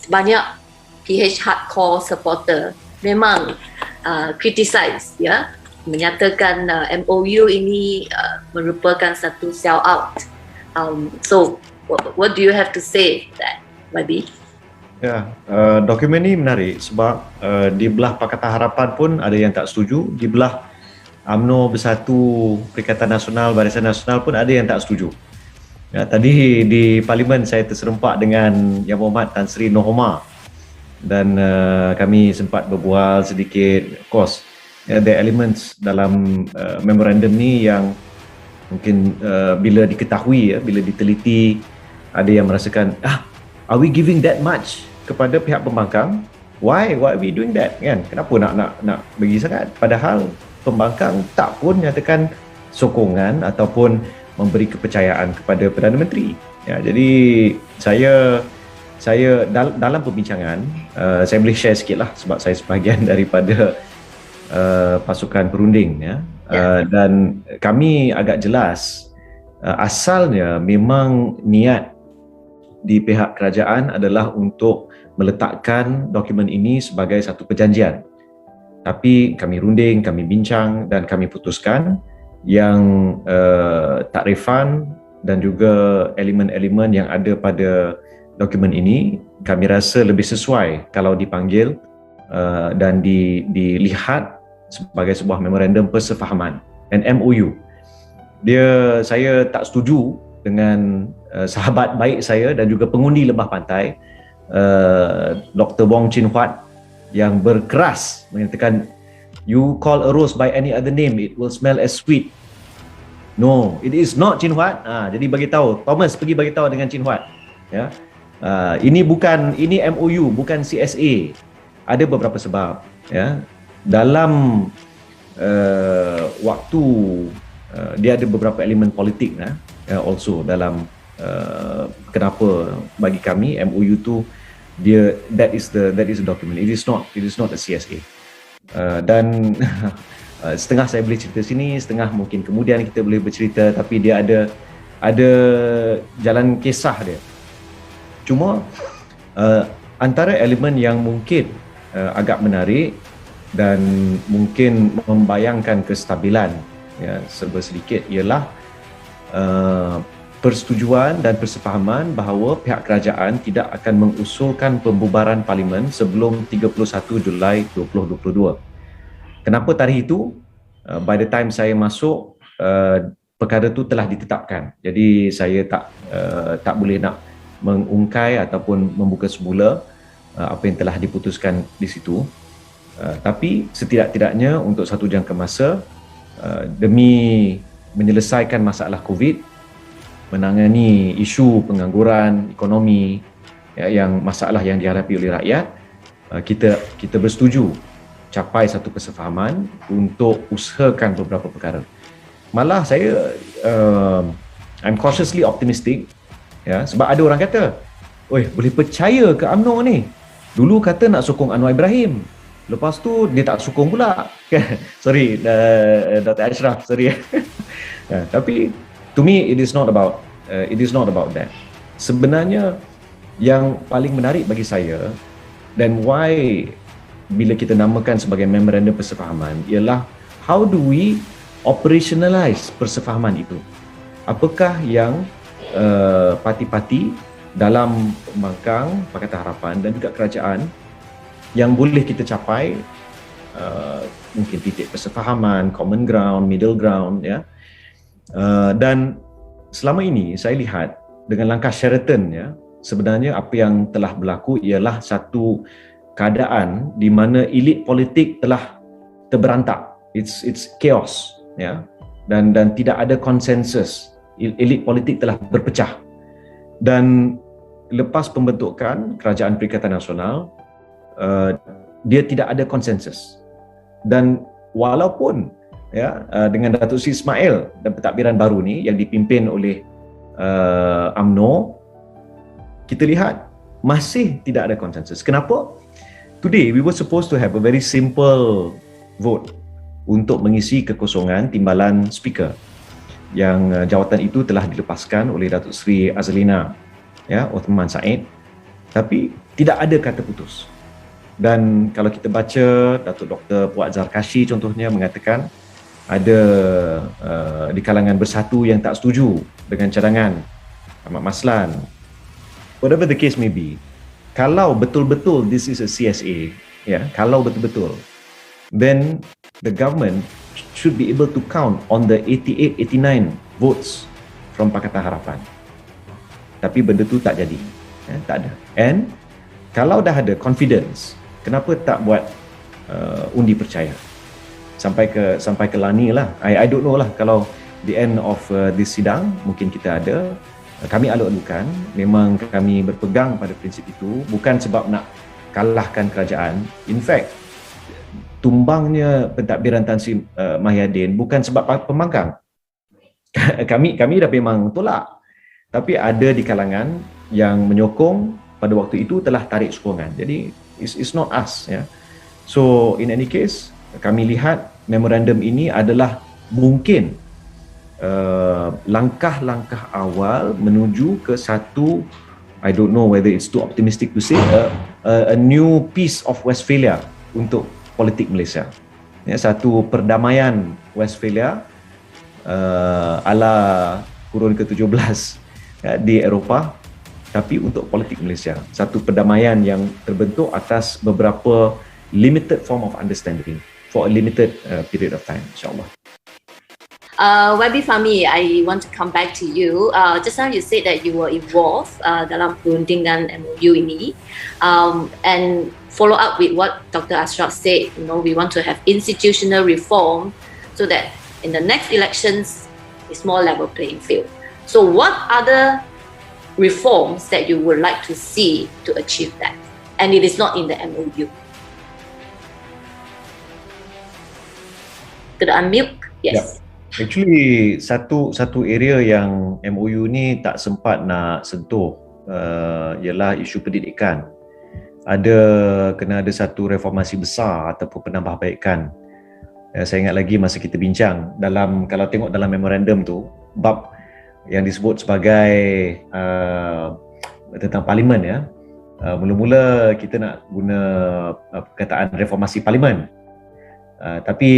banyak PH hardcore supporter memang criticize, ya, menyatakan MOU ini merupakan satu sell out. So what do you have to say that, Babi? Ya, dokumen ini menarik sebab di belah Pakatan Harapan pun ada yang tak setuju, di belah UMNO Bersatu, Perikatan Nasional, Barisan Nasional pun ada yang tak setuju. Ya, tadi di Parlimen saya terserempak dengan Yang Berhormat Tan Sri Nohoma dan kami sempat berbual sedikit. Of course, the elements dalam memorandum ni yang mungkin bila diketahui, bila diteliti, ada yang merasakan, are we giving that much kepada pihak pembangkang? Why are we doing that? Kan? Kenapa nak bagi sangat? Padahal pembangkang tak pun nyatakan sokongan ataupun memberi kepercayaan kepada Perdana Menteri. Ya, jadi saya dalam perbincangan, saya boleh share sikit lah sebab saya sebahagian daripada pasukan perunding, ya. Dan kami agak jelas asalnya memang niat di pihak kerajaan adalah untuk meletakkan dokumen ini sebagai satu perjanjian. Tapi kami runding, kami bincang dan kami putuskan yang takrifan dan juga elemen-elemen yang ada pada dokumen ini kami rasa lebih sesuai kalau dipanggil dan dilihat sebagai sebuah memorandum persefahaman, an MOU. Saya tak setuju dengan sahabat baik saya dan juga pengundi Lembah Pantai, Dr. Wong Chin Huat, yang berkeras mengatakan, you call a rose by any other name, it will smell as sweet. No, it is not, Chin Huat. Jadi bagi tahu, Thomas pergi bagi tahu dengan Chin Huat. Ya, ini MOU, bukan CSA. Ada beberapa sebab. Ya, dalam waktu dia ada beberapa elemen politik, also dalam kenapa bagi kami MOU tu that is the document. It is not a CSA. Dan setengah saya boleh cerita sini, setengah mungkin kemudian kita boleh bercerita, tapi dia ada jalan kisah dia. Cuma antara elemen yang mungkin agak menarik dan mungkin membayangkan kestabilan, ya, serba sedikit ialah persetujuan dan persefahaman bahawa pihak kerajaan tidak akan mengusulkan pembubaran Parlimen sebelum 31 Julai 2022. Kenapa tarikh itu? By the time saya masuk, perkara itu telah ditetapkan. Jadi saya tak boleh nak mengungkai ataupun membuka semula apa yang telah diputuskan di situ. Tapi setidak-tidaknya untuk satu jangka masa, demi menyelesaikan masalah COVID, menangani isu pengangguran, ekonomi, ya, yang masalah yang dihadapi oleh rakyat, kita bersetuju capai satu kesefahaman untuk usahakan beberapa perkara. Malah saya I'm cautiously optimistic, ya, sebab ada orang kata, "Oi, boleh percaya ke UMNO ni? Dulu kata nak sokong Anwar Ibrahim, lepas tu dia tak sokong pula." Sorry, Dr. Ashraf, sorry. Tapi to me it is not about that. Sebenarnya yang paling menarik bagi saya dan why bila kita namakan sebagai memorandum persefahaman ialah how do we operationalize persefahaman itu? Apakah yang parti-parti dalam pembangkang Pakatan Harapan dan juga kerajaan yang boleh kita capai, mungkin titik persefahaman, common ground, middle ground, ya. Dan selama ini saya lihat dengan langkah Sheraton, ya, sebenarnya apa yang telah berlaku ialah satu keadaan di mana elit politik telah terberantak. It's chaos, ya, dan tidak ada konsensus. Elit politik telah berpecah. Dan lepas pembentukan Kerajaan Perikatan Nasional, dia tidak ada konsensus. Dan walaupun, ya, dengan Datuk Seri Ismail dan pentadbiran baru ni yang dipimpin oleh UMNO, kita lihat masih tidak ada konsensus. Kenapa? Today we were supposed to have a very simple vote untuk mengisi kekosongan timbalan speaker yang jawatan itu telah dilepaskan oleh Datuk Seri Azlina, ya, Othman Said. Tapi tidak ada kata putus. Dan kalau kita baca Datuk Dr. Puat Zarkashi contohnya mengatakan ada di kalangan Bersatu yang tak setuju dengan cadangan Ahmad Maslan. Whatever the case may be, kalau betul-betul this is a CSA, kalau betul-betul, then the government should be able to count on the 88-89 votes from Pakatan Harapan. Tapi benda tu tak jadi, tak ada. And kalau dah ada confidence, kenapa tak buat undi percaya sampai ke Lani lah. I don't know lah, kalau the end of this sidang mungkin kita ada. Kami aluk-alukan, memang kami berpegang pada prinsip itu, bukan sebab nak kalahkan kerajaan. In fact, tumbangnya pentadbiran Tan Sri Mahyadin bukan sebab pembangkang. kami dah memang tolak. Tapi ada di kalangan yang menyokong pada waktu itu telah tarik sokongan. Jadi it's not us, So in any case, kami lihat memorandum ini adalah mungkin langkah-langkah awal menuju ke satu, I don't know whether it's too optimistic to say, a new piece of Westphalia untuk politik Malaysia. Satu perdamaian Westphalia ala kurun ke-17 di Eropah, tapi untuk politik Malaysia. Satu perdamaian yang terbentuk atas beberapa limited form of understanding for a limited period of time, insyaAllah. Wabi Fahmi, I want to come back to you. Just now you said that you were involved dalam perundingan MOU ini, and follow up with what Dr. Ashraf said. We want to have institutional reform so that in the next elections, it's more level playing field. So, what other reforms that you would like to see to achieve that? And it is not in the MOU. Could I unmute? Yes. Yeah. Actually, satu area yang MOU ni tak sempat nak sentuh ialah isu pendidikan. Kena ada satu reformasi besar ataupun penambahbaikan. Saya ingat lagi masa kita bincang kalau tengok dalam memorandum tu, bab yang disebut sebagai tentang parlimen, mula-mula kita nak guna perkataan reformasi parlimen. Tapi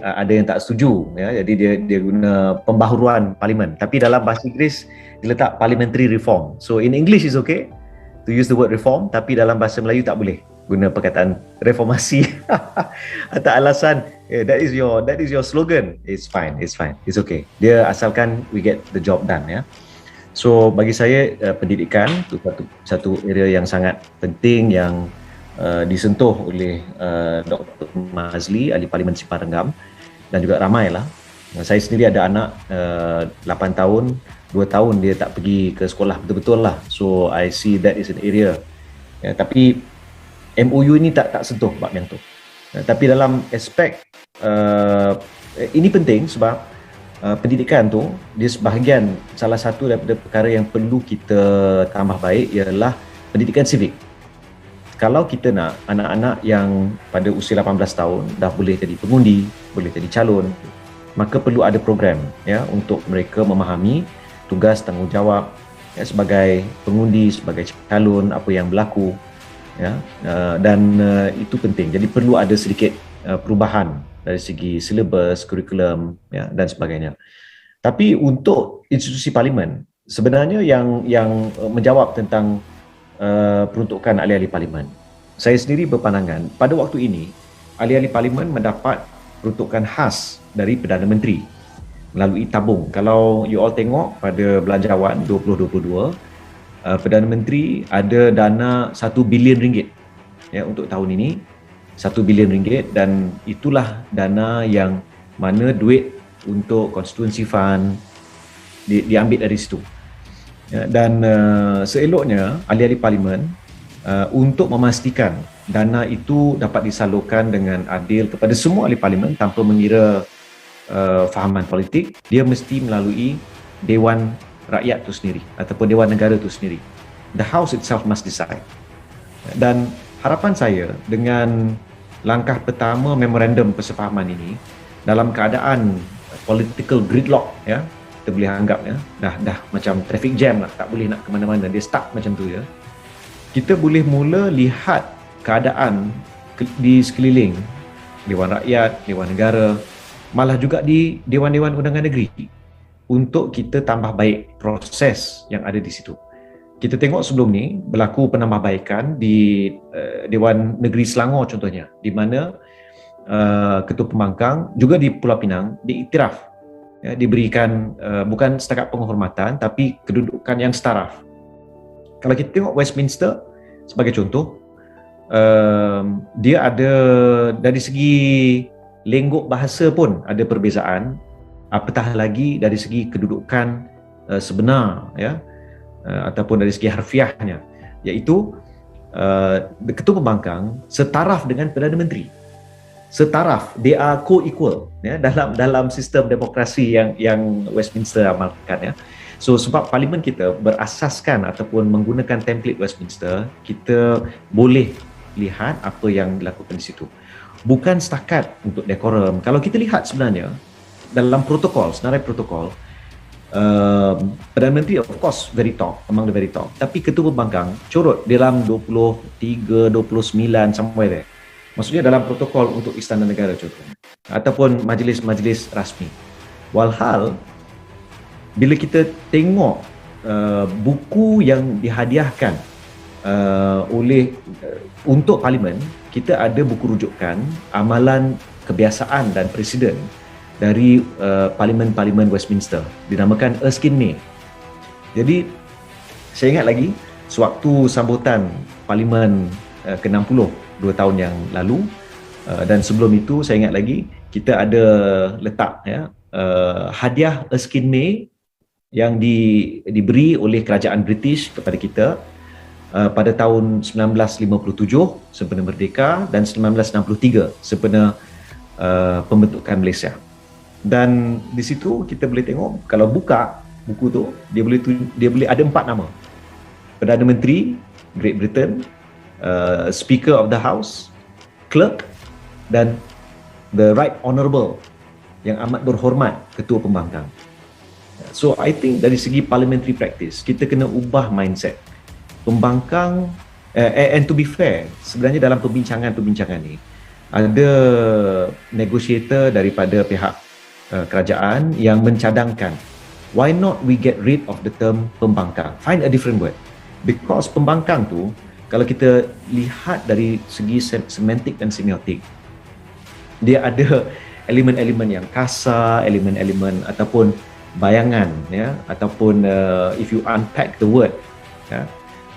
ada yang tak setuju, jadi dia guna pembaharuan parlimen, tapi dalam bahasa Inggeris dia letak parliamentary reform. So in English is okay to use the word reform, tapi dalam bahasa Melayu tak boleh guna perkataan reformasi. Atas alasan that is your slogan. It's fine, it's okay, dia asalkan we get the job done, So bagi saya pendidikan itu satu area yang sangat penting yang disentuh oleh Dr. Mazli, ahli Parlimen Sipar Renggam, dan juga ramailah. Saya sendiri ada anak 8 tahun, 2 tahun dia tak pergi ke sekolah betul-betul lah. So I see that is an area. Tapi MOU ini tak sentuh bab yang tu. Tapi dalam aspek ini penting sebab pendidikan tu dia sebahagian, salah satu daripada perkara yang perlu kita tambah baik ialah pendidikan civic. Kalau kita nak anak-anak yang pada usia 18 tahun dah boleh jadi pengundi, boleh jadi calon, maka perlu ada program untuk mereka memahami tugas tanggungjawab sebagai pengundi, sebagai calon, apa yang berlaku, dan itu penting. Jadi perlu ada sedikit perubahan dari segi silibus, kurikulum, dan sebagainya. Tapi untuk institusi parlimen, sebenarnya yang menjawab tentang peruntukan ahli-ahli parlimen, saya sendiri berpandangan pada waktu ini ahli-ahli parlimen mendapat peruntukan khas dari Perdana Menteri melalui tabung. Kalau you all tengok pada Belanjawan 2022, Perdana Menteri ada dana 1 bilion ringgit untuk tahun ini, 1 bilion ringgit, dan itulah dana yang mana duit untuk constituency fund diambil dari situ. Dan seeloknya ahli-ahli parlimen untuk memastikan dana itu dapat disalurkan dengan adil kepada semua ahli parlimen tanpa mengira fahaman politik, dia mesti melalui Dewan Rakyat itu sendiri ataupun Dewan Negara itu sendiri. The House itself must decide. Dan harapan saya dengan langkah pertama memorandum persefahaman ini dalam keadaan political gridlock, kita boleh anggap dah macam traffic jam lah, tak boleh nak ke mana-mana, dia stuck macam tu kita boleh mula lihat keadaan di sekeliling Dewan Rakyat, Dewan Negara, malah juga di Dewan-Dewan Undangan Negeri untuk kita tambah baik proses yang ada di situ. Kita tengok sebelum ni berlaku penambahbaikan di Dewan Negeri Selangor contohnya, di mana Ketua Pembangkang juga di Pulau Pinang diiktiraf, diberikan bukan setakat penghormatan tapi kedudukan yang setaraf. Kalau kita tengok Westminster sebagai contoh, dia ada dari segi lenggok bahasa pun ada perbezaan, apatah lagi dari segi kedudukan sebenar, ya, ataupun dari segi harfiahnya, iaitu Ketua Pembangkang setaraf dengan Perdana Menteri. Setaraf, they are co-equal, ya, dalam sistem demokrasi yang Westminster amalkan, ya. So sebab parlimen kita berasaskan ataupun menggunakan template Westminster, kita boleh lihat apa yang dilakukan di situ. Bukan setakat untuk dekorum. Kalau kita lihat sebenarnya dalam protokol, senarai protokol, Perdana Menteri of course very top, among the very top. Tapi Ketua Pembangkang corot dalam 23, 29 somewhere there. Maksudnya dalam protokol untuk Istana Negara contohnya, ataupun majlis-majlis rasmi. Walhal bila kita tengok buku yang dihadiahkan untuk parlimen, kita ada buku rujukan amalan kebiasaan dan presiden dari parlimen-parlimen Westminster, dinamakan Erskine May. Jadi saya ingat lagi sewaktu sambutan parlimen ke-60 2 tahun yang lalu, dan sebelum itu saya ingat lagi kita ada letak, ya, hadiah Erskine May yang diberi oleh kerajaan British kepada kita pada tahun 1957 sempena merdeka dan 1963 sempena pembentukan Malaysia. Dan di situ kita boleh tengok, kalau buka buku tu, dia boleh ada 4 nama. Perdana Menteri Great Britain, Speaker of the House, Clerk, dan the Right Honourable, yang amat berhormat Ketua Pembangkang. So I think dari segi parliamentary practice, kita kena ubah mindset. Pembangkang, and to be fair, sebenarnya dalam perbincangan ni ada negotiator daripada pihak kerajaan yang mencadangkan, why not we get rid of the term pembangkang, find a different word, because pembangkang tu kalau kita lihat dari segi semantik dan semiotik, dia ada elemen-elemen yang kasar, elemen-elemen ataupun bayangan, ya, ataupun if you unpack the word, ya,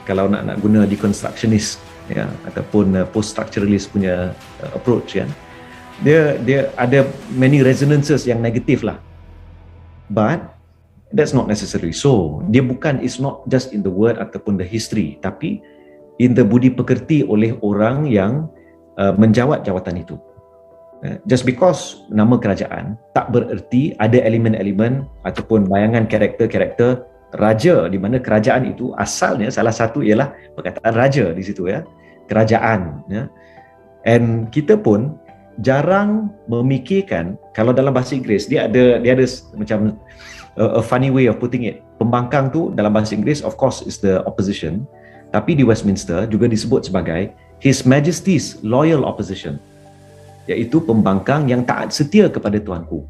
kalau nak guna deconstructionist, ya, ataupun post-structuralist punya approach, ya, dia ada many resonances yang negatif lah. But that's not necessarily so. Dia bukan, it's not just in the word ataupun the history, tapi in the budi pekerti oleh orang yang menjawat jawatan itu. Just because nama kerajaan tak bererti ada elemen-elemen ataupun bayangan karakter-karakter raja, di mana kerajaan itu asalnya salah satu ialah perkataan raja di situ, ya, kerajaan, ya. And kita pun jarang memikirkan, kalau dalam bahasa Inggeris dia ada macam a funny way of putting it. Pembangkang tu dalam bahasa Inggeris of course is the opposition, tapi di Westminster juga disebut sebagai His Majesty's Loyal Opposition, iaitu pembangkang yang taat setia kepada Tuanku,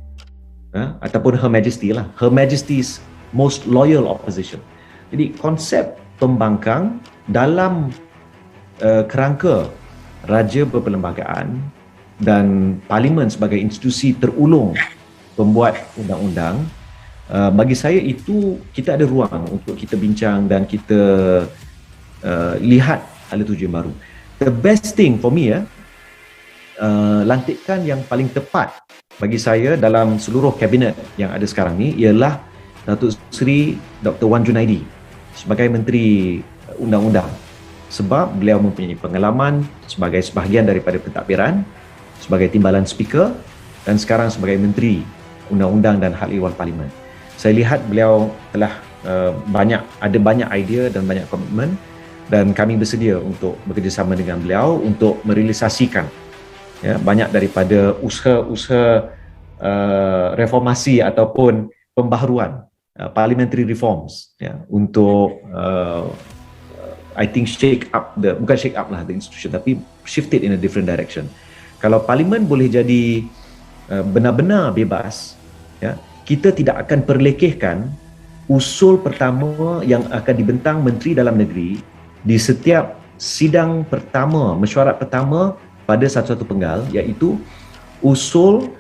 ataupun Her Majesty lah, Her Majesty's Most Loyal Opposition. Jadi konsep pembangkang dalam kerangka raja berperlembagaan dan parlimen sebagai institusi terulung pembuat undang-undang, bagi saya itu kita ada ruang untuk kita bincang dan kita lihat hala tuju yang baru. The best thing for me, lantikan yang paling tepat bagi saya dalam seluruh kabinet yang ada sekarang ni ialah Datuk Seri Dr. Wan Junaidi sebagai Menteri Undang-Undang, sebab beliau mempunyai pengalaman sebagai sebahagian daripada pentadbiran, sebagai timbalan speaker, dan sekarang sebagai Menteri Undang-Undang dan Hal Ehwal Parlimen. Saya lihat beliau telah ada banyak idea dan banyak komitmen, dan kami bersedia untuk bekerjasama dengan beliau untuk merealisasikan, ya, banyak daripada usaha-usaha reformasi ataupun pembaharuan parliamentary reforms, ya, untuk I think bukan shake up lah the institution, tapi shift it in a different direction. Kalau parlimen boleh jadi benar-benar bebas, ya, kita tidak akan perlekehkan usul pertama yang akan dibentang Menteri Dalam Negeri di setiap sidang pertama, mesyuarat pertama pada satu-satu penggal, iaitu usul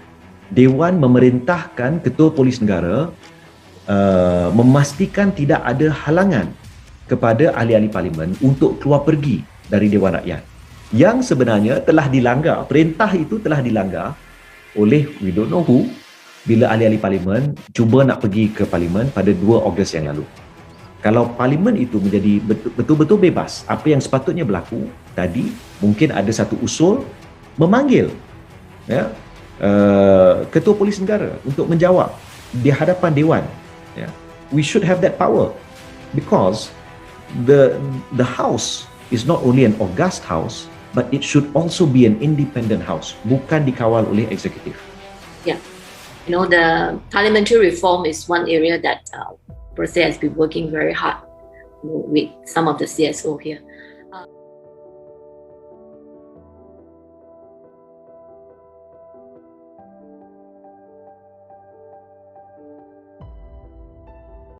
Dewan memerintahkan Ketua Polis Negara memastikan tidak ada halangan kepada ahli-ahli parlimen untuk keluar pergi dari Dewan Rakyat, yang sebenarnya telah dilanggar. Perintah itu telah dilanggar oleh we don't know who bila ahli-ahli parlimen cuba nak pergi ke parlimen pada 2 Ogos yang lalu. Kalau parlimen itu menjadi betul-betul bebas, apa yang sepatutnya berlaku tadi, mungkin ada satu usul memanggil, ya, Ketua Polis Negara untuk menjawab di hadapan Dewan. Ya. We should have that power, because the house is not only an august house, but it should also be an independent house, bukan dikawal oleh eksekutif. Yeah, the parliamentary reform is one area that Persay has been working very hard with some of the CSO here.